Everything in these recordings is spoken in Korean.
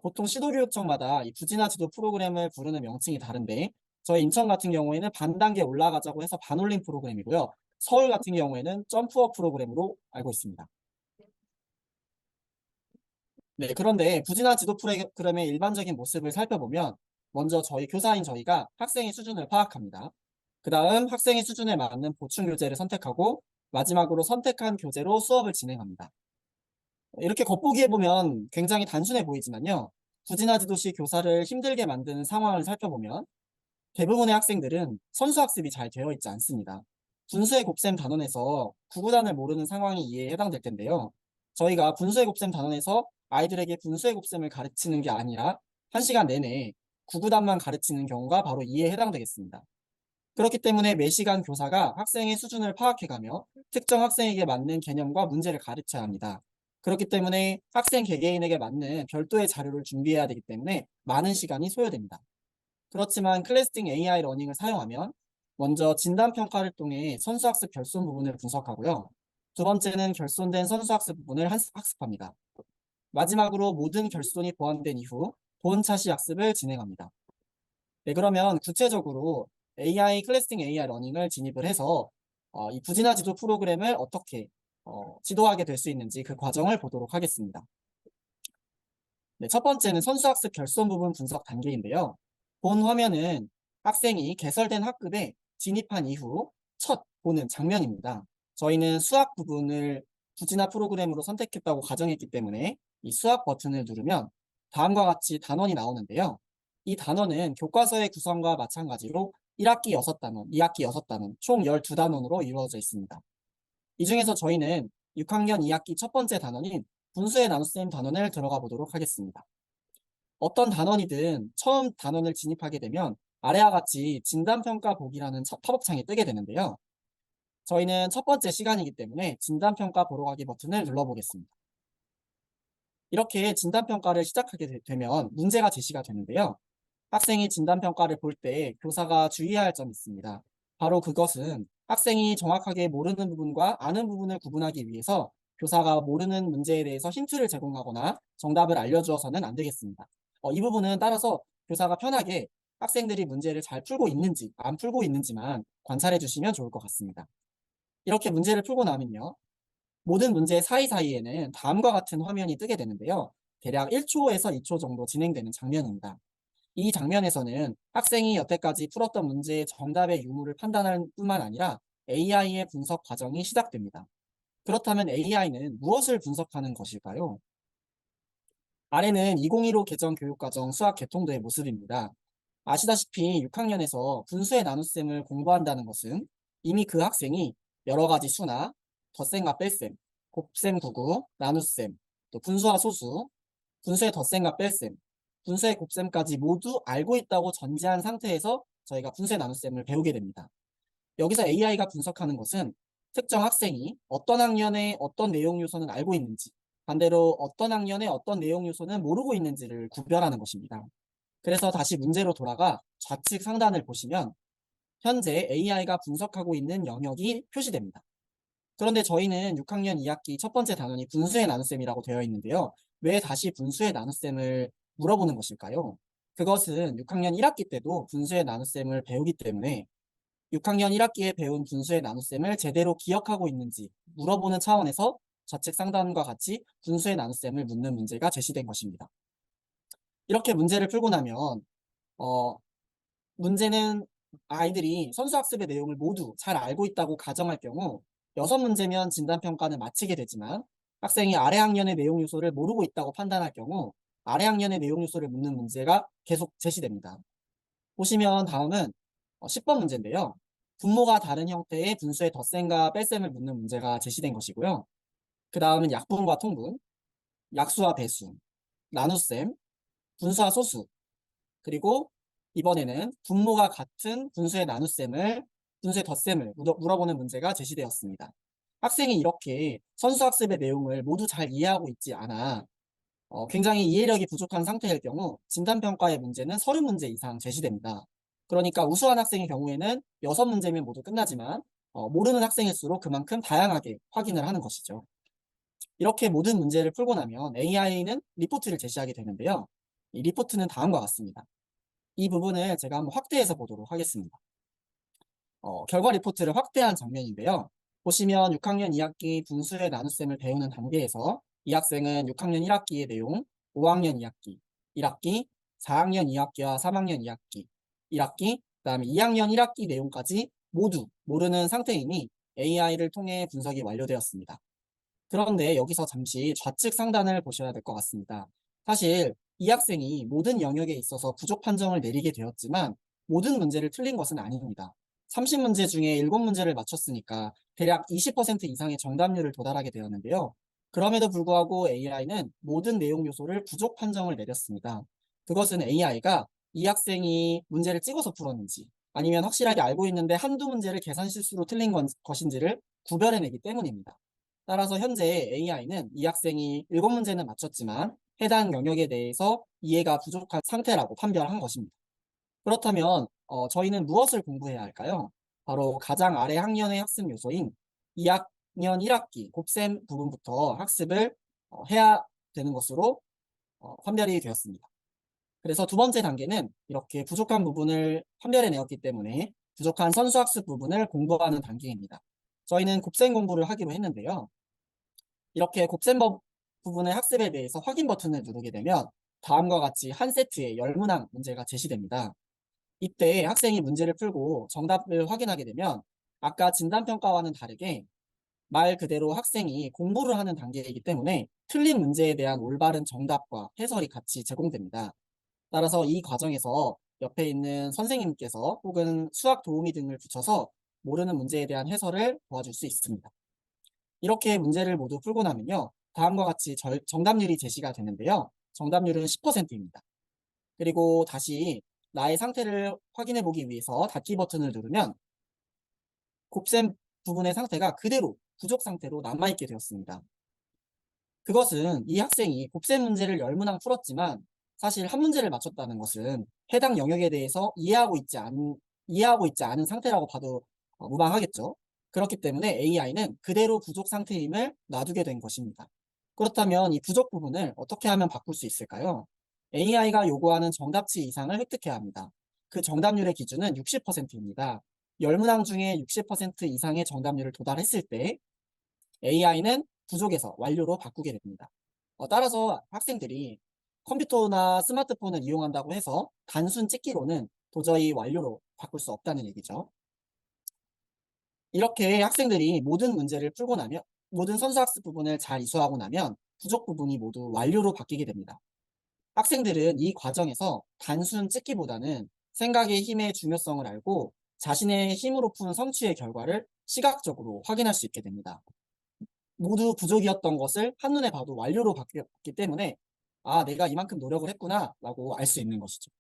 보통 시도교육청마다 이 부진화 지도 프로그램을 부르는 명칭이 다른데 저희 인천 같은 경우에는 반단계 올라가자고 해서 반올림 프로그램이고요. 서울 같은 경우에는 점프업 프로그램으로 알고 있습니다. 네, 그런데 부진화 지도 프로그램의 일반적인 모습을 살펴보면 먼저 저희 교사인 저희가 학생의 수준을 파악합니다. 그 다음 학생의 수준에 맞는 보충 교재를 선택하고 마지막으로 선택한 교재로 수업을 진행합니다. 이렇게 겉보기에 보면 굉장히 단순해 보이지만요. 부진화 지도시 교사를 힘들게 만드는 상황을 살펴보면 대부분의 학생들은 선수학습이 잘 되어 있지 않습니다. 분수의 곱셈 단원에서 구구단을 모르는 상황이 이에 해당될 텐데요. 저희가 분수의 곱셈 단원에서 아이들에게 분수의 곱셈을 가르치는 게 아니라 1시간 내내 구구단만 가르치는 경우가 바로 이에 해당되겠습니다. 그렇기 때문에 매시간 교사가 학생의 수준을 파악해가며 특정 학생에게 맞는 개념과 문제를 가르쳐야 합니다. 그렇기 때문에 학생 개개인에게 맞는 별도의 자료를 준비해야 되기 때문에 많은 시간이 소요됩니다. 그렇지만 클래스팅 AI 러닝을 사용하면 먼저 진단평가를 통해 선수학습 결손 부분을 분석하고요. 두 번째는 결손된 선수학습 부분을 학습합니다. 마지막으로 모든 결손이 보완된 이후 보온차시 학습을 진행합니다. 네, 그러면 구체적으로 AI 클래스팅 AI 러닝을 진입을 해서 이 부진화 지도 프로그램을 어떻게 지도하게 될 수 있는지 그 과정을 보도록 하겠습니다. 네, 첫 번째는 선수학습 결손 부분 분석 단계인데요. 본 화면은 학생이 개설된 학급에 진입한 이후 첫 보는 장면입니다. 저희는 수학 부분을 부진화 프로그램으로 선택했다고 가정했기 때문에 이 수학 버튼을 누르면 다음과 같이 단원이 나오는데요. 이 단원은 교과서의 구성과 마찬가지로 1학기 6단원, 2학기 6단원, 총 12단원으로 이루어져 있습니다. 이 중에서 저희는 6학년 2학기 첫 번째 단원인 분수의 나눗셈 단원을 들어가 보도록 하겠습니다. 어떤 단원이든 처음 단원을 진입하게 되면 아래와 같이 진단평가 보기라는 팝업창이 뜨게 되는데요. 저희는 첫 번째 시간이기 때문에 진단평가 보러 가기 버튼을 눌러보겠습니다. 이렇게 진단평가를 시작하게 되면 문제가 제시가 되는데요. 학생이 진단평가를 볼 때 교사가 주의해야 할 점이 있습니다. 바로 그것은 학생이 정확하게 모르는 부분과 아는 부분을 구분하기 위해서 교사가 모르는 문제에 대해서 힌트를 제공하거나 정답을 알려주어서는 안 되겠습니다. 이 부분은 따라서 교사가 편하게 학생들이 문제를 잘 풀고 있는지 안 풀고 있는지만 관찰해 주시면 좋을 것 같습니다. 이렇게 문제를 풀고 나면요. 모든 문제 사이사이에는 다음과 같은 화면이 뜨게 되는데요. 대략 1초에서 2초 정도 진행되는 장면입니다. 이 장면에서는 학생이 여태까지 풀었던 문제의 정답의 유무를 판단할 뿐만 아니라 AI의 분석 과정이 시작됩니다. 그렇다면 AI는 무엇을 분석하는 것일까요? 아래는 2015 개정 교육과정 수학 개통도의 모습입니다. 아시다시피 6학년에서 분수의 나눗셈을 공부한다는 것은 이미 그 학생이 여러 가지 수나 덧셈과 뺄셈, 곱셈 구구, 나눗셈, 또 분수와 소수, 분수의 덧셈과 뺄셈, 분수의 곱셈까지 모두 알고 있다고 전제한 상태에서 저희가 분수의 나눗셈을 배우게 됩니다. 여기서 AI가 분석하는 것은 특정 학생이 어떤 학년의 어떤 내용 요소는 알고 있는지, 반대로 어떤 학년의 어떤 내용 요소는 모르고 있는지를 구별하는 것입니다. 그래서 다시 문제로 돌아가 좌측 상단을 보시면 현재 AI가 분석하고 있는 영역이 표시됩니다. 그런데 저희는 6학년 2학기 첫 번째 단원이 분수의 나눗셈이라고 되어 있는데요. 왜 다시 분수의 나눗셈을 물어보는 것일까요? 그것은 6학년 1학기 때도 분수의 나눗셈을 배우기 때문에 6학년 1학기에 배운 분수의 나눗셈을 제대로 기억하고 있는지 물어보는 차원에서 좌측 상단과 같이 분수의 나눗셈을 묻는 문제가 제시된 것입니다. 이렇게 문제를 풀고 나면 문제는 아이들이 선수학습의 내용을 모두 잘 알고 있다고 가정할 경우 6문제면 진단평가는 마치게 되지만 학생이 아래 학년의 내용 요소를 모르고 있다고 판단할 경우 아래 학년의 내용 요소를 묻는 문제가 계속 제시됩니다. 보시면 다음은 10번 문제인데요. 분모가 다른 형태의 분수의 덧셈과 뺄셈을 묻는 문제가 제시된 것이고요. 그 다음은 약분과 통분, 약수와 배수, 나눗셈, 분수와 소수, 그리고 이번에는 분모가 같은 분수의 나눗셈을, 분수의 덧셈을 물어보는 문제가 제시되었습니다. 학생이 이렇게 선수학습의 내용을 모두 잘 이해하고 있지 않아 굉장히 이해력이 부족한 상태일 경우 진단평가의 문제는 30문제 이상 제시됩니다. 그러니까 우수한 학생의 경우에는 6문제면 모두 끝나지만 모르는 학생일수록 그만큼 다양하게 확인을 하는 것이죠. 이렇게 모든 문제를 풀고 나면 AI는 리포트를 제시하게 되는데요. 이 리포트는 다음과 같습니다. 이 부분을 제가 한번 확대해서 보도록 하겠습니다. 결과 리포트를 확대한 장면인데요. 보시면 6학년 2학기 분수의 나눗셈을 배우는 단계에서 이 학생은 6학년 1학기의 내용, 5학년 2학기, 1학기, 4학년 2학기와 3학년 2학기, 1학기, 그다음에 2학년 1학기 내용까지 모두 모르는 상태이니 AI를 통해 분석이 완료되었습니다. 그런데 여기서 잠시 좌측 상단을 보셔야 될 것 같습니다. 사실 이 학생이 모든 영역에 있어서 부족 판정을 내리게 되었지만 모든 문제를 틀린 것은 아닙니다. 30문제 중에 7문제를 맞췄으니까 대략 20% 이상의 정답률을 도달하게 되었는데요. 그럼에도 불구하고 AI는 모든 내용 요소를 부족 판정을 내렸습니다. 그것은 AI가 이 학생이 문제를 찍어서 풀었는지 아니면 확실하게 알고 있는데 한두 문제를 계산 실수로 틀린 것인지를 구별해내기 때문입니다. 따라서 현재 AI는 이 학생이 7문제는 맞췄지만 해당 영역에 대해서 이해가 부족한 상태라고 판별한 것입니다. 그렇다면 저희는 무엇을 공부해야 할까요? 바로 가장 아래 학년의 학습 요소인 2학년 1학기 곱셈 부분부터 학습을 해야 되는 것으로 판별이 되었습니다. 그래서 두 번째 단계는 이렇게 부족한 부분을 판별해 내었기 때문에 부족한 선수학습 부분을 공부하는 단계입니다. 저희는 곱셈 공부를 하기로 했는데요. 이렇게 곱셈 부분의 학습에 대해서 확인 버튼을 누르게 되면 다음과 같이 한 세트의 10문항 문제가 제시됩니다. 이때 학생이 문제를 풀고 정답을 확인하게 되면 아까 진단평가와는 다르게 말 그대로 학생이 공부를 하는 단계이기 때문에 틀린 문제에 대한 올바른 정답과 해설이 같이 제공됩니다. 따라서 이 과정에서 옆에 있는 선생님께서 혹은 수학 도우미 등을 붙여서 모르는 문제에 대한 해설을 도와줄 수 있습니다. 이렇게 문제를 모두 풀고 나면요. 다음과 같이 정답률이 제시가 되는데요. 정답률은 10%입니다. 그리고 다시 나의 상태를 확인해 보기 위해서 닫기 버튼을 누르면 곱셈 부분의 상태가 그대로 부족 상태로 남아있게 되었습니다. 그것은 이 학생이 곱셈 문제를 10문항 풀었지만 사실 한 문제를 맞췄다는 것은 해당 영역에 대해서 이해하고 있지 않은 상태라고 봐도 무방하겠죠. 그렇기 때문에 AI는 그대로 부족 상태임을 놔두게 된 것입니다. 그렇다면 이 부족 부분을 어떻게 하면 바꿀 수 있을까요? AI가 요구하는 정답치 이상을 획득해야 합니다. 그 정답률의 기준은 60%입니다. 10문항 중에 60% 이상의 정답률을 도달했을 때 AI는 부족에서 완료로 바꾸게 됩니다. 따라서 학생들이 컴퓨터나 스마트폰을 이용한다고 해서 단순 찍기로는 도저히 완료로 바꿀 수 없다는 얘기죠. 이렇게 학생들이 모든 문제를 풀고 나면 모든 선수학습 부분을 잘 이수하고 나면 부족 부분이 모두 완료로 바뀌게 됩니다. 학생들은 이 과정에서 단순 찍기보다는 생각의 힘의 중요성을 알고 자신의 힘으로 푼 성취의 결과를 시각적으로 확인할 수 있게 됩니다. 모두 부족이었던 것을 한눈에 봐도 완료로 바뀌었기 때문에 아, 내가 이만큼 노력을 했구나 라고 알 수 있는 것이죠.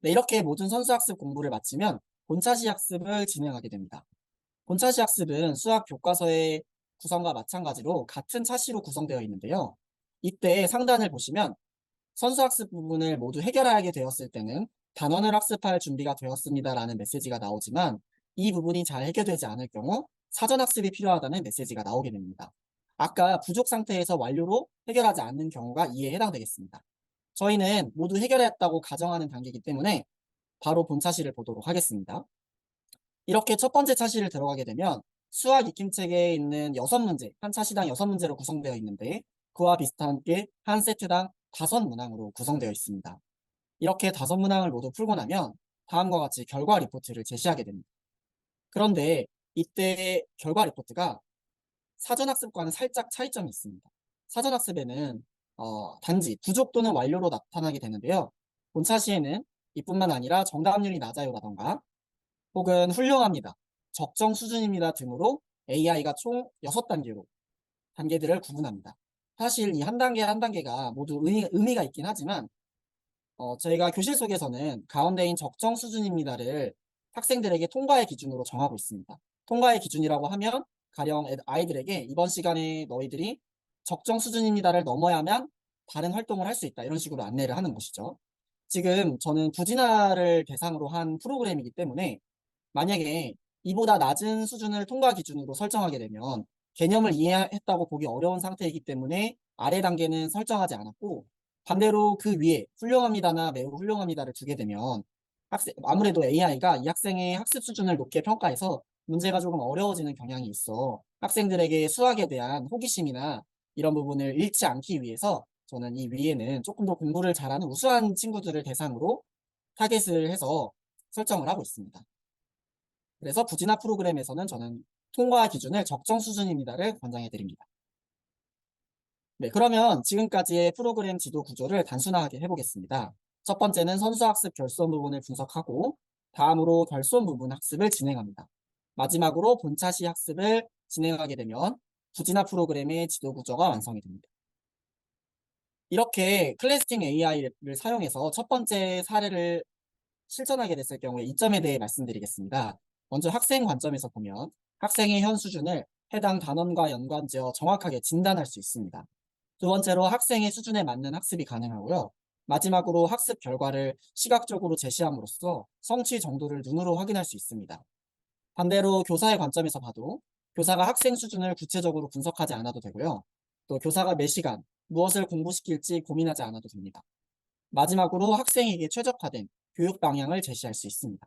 네, 이렇게 모든 선수학습 공부를 마치면 본차시 학습을 진행하게 됩니다. 본차시 학습은 수학 교과서의 구성과 마찬가지로 같은 차시로 구성되어 있는데요. 이때 상단을 보시면 선수학습 부분을 모두 해결하게 되었을 때는 단원을 학습할 준비가 되었습니다라는 메시지가 나오지만 이 부분이 잘 해결되지 않을 경우 사전학습이 필요하다는 메시지가 나오게 됩니다. 아까 부족 상태에서 완료로 해결하지 않는 경우가 이에 해당되겠습니다. 저희는 모두 해결했다고 가정하는 단계이기 때문에 바로 본 차시를 보도록 하겠습니다. 이렇게 첫 번째 차시를 들어가게 되면 수학 익힘책에 있는 6문제, 한 차시당 6문제로 구성되어 있는데 그와 비슷하게 한 세트당 5문항으로 구성되어 있습니다. 이렇게 5문항을 모두 풀고 나면 다음과 같이 결과 리포트를 제시하게 됩니다. 그런데 이때 결과 리포트가 사전학습과는 살짝 차이점이 있습니다. 사전학습에는 단지 부족 또는 완료로 나타나게 되는데요. 본차 시에는 이뿐만 아니라 정답률이 낮아요라던가 혹은 훌륭합니다, 적정 수준입니다 등으로 AI가 총 6단계로 단계들을 구분합니다. 사실 이 한 단계 한 단계가 모두 의미가 있긴 하지만 저희가 교실 속에서는 가운데인 적정 수준입니다를 학생들에게 통과의 기준으로 정하고 있습니다. 통과의 기준이라고 하면 가령 아이들에게 이번 시간에 너희들이 적정 수준입니다를 넘어야만 다른 활동을 할 수 있다 이런 식으로 안내를 하는 것이죠. 지금 저는 부진아를 대상으로 한 프로그램이기 때문에 만약에 이보다 낮은 수준을 통과 기준으로 설정하게 되면 개념을 이해했다고 보기 어려운 상태이기 때문에 아래 단계는 설정하지 않았고 반대로 그 위에 훌륭합니다나 매우 훌륭합니다를 두게 되면 아무래도 AI가 이 학생의 학습 수준을 높게 평가해서 문제가 조금 어려워지는 경향이 있어 학생들에게 수학에 대한 호기심이나 이런 부분을 잃지 않기 위해서 저는 이 위에는 조금 더 공부를 잘하는 우수한 친구들을 대상으로 타겟을 해서 설정을 하고 있습니다. 그래서 부진화 프로그램에서는 저는 통과 기준을 적정 수준입니다를 권장해 드립니다. 네, 그러면 지금까지의 프로그램 지도 구조를 단순화하게 해보겠습니다. 첫 번째는 선수학습 결손 부분을 분석하고 다음으로 결손 부분 학습을 진행합니다. 마지막으로 본차시 학습을 진행하게 되면 부진화 프로그램의 지도 구조가 완성이 됩니다. 이렇게 클래스팅 AI를 사용해서 첫 번째 사례를 실천하게 됐을 경우에 이점에 대해 말씀드리겠습니다. 먼저 학생 관점에서 보면 학생의 현 수준을 해당 단원과 연관지어 정확하게 진단할 수 있습니다. 두 번째로 학생의 수준에 맞는 학습이 가능하고요. 마지막으로 학습 결과를 시각적으로 제시함으로써 성취 정도를 눈으로 확인할 수 있습니다. 반대로 교사의 관점에서 봐도 교사가 학생 수준을 구체적으로 분석하지 않아도 되고요. 또 교사가 매 시간 무엇을 공부시킬지 고민하지 않아도 됩니다. 마지막으로 학생에게 최적화된 교육 방향을 제시할 수 있습니다.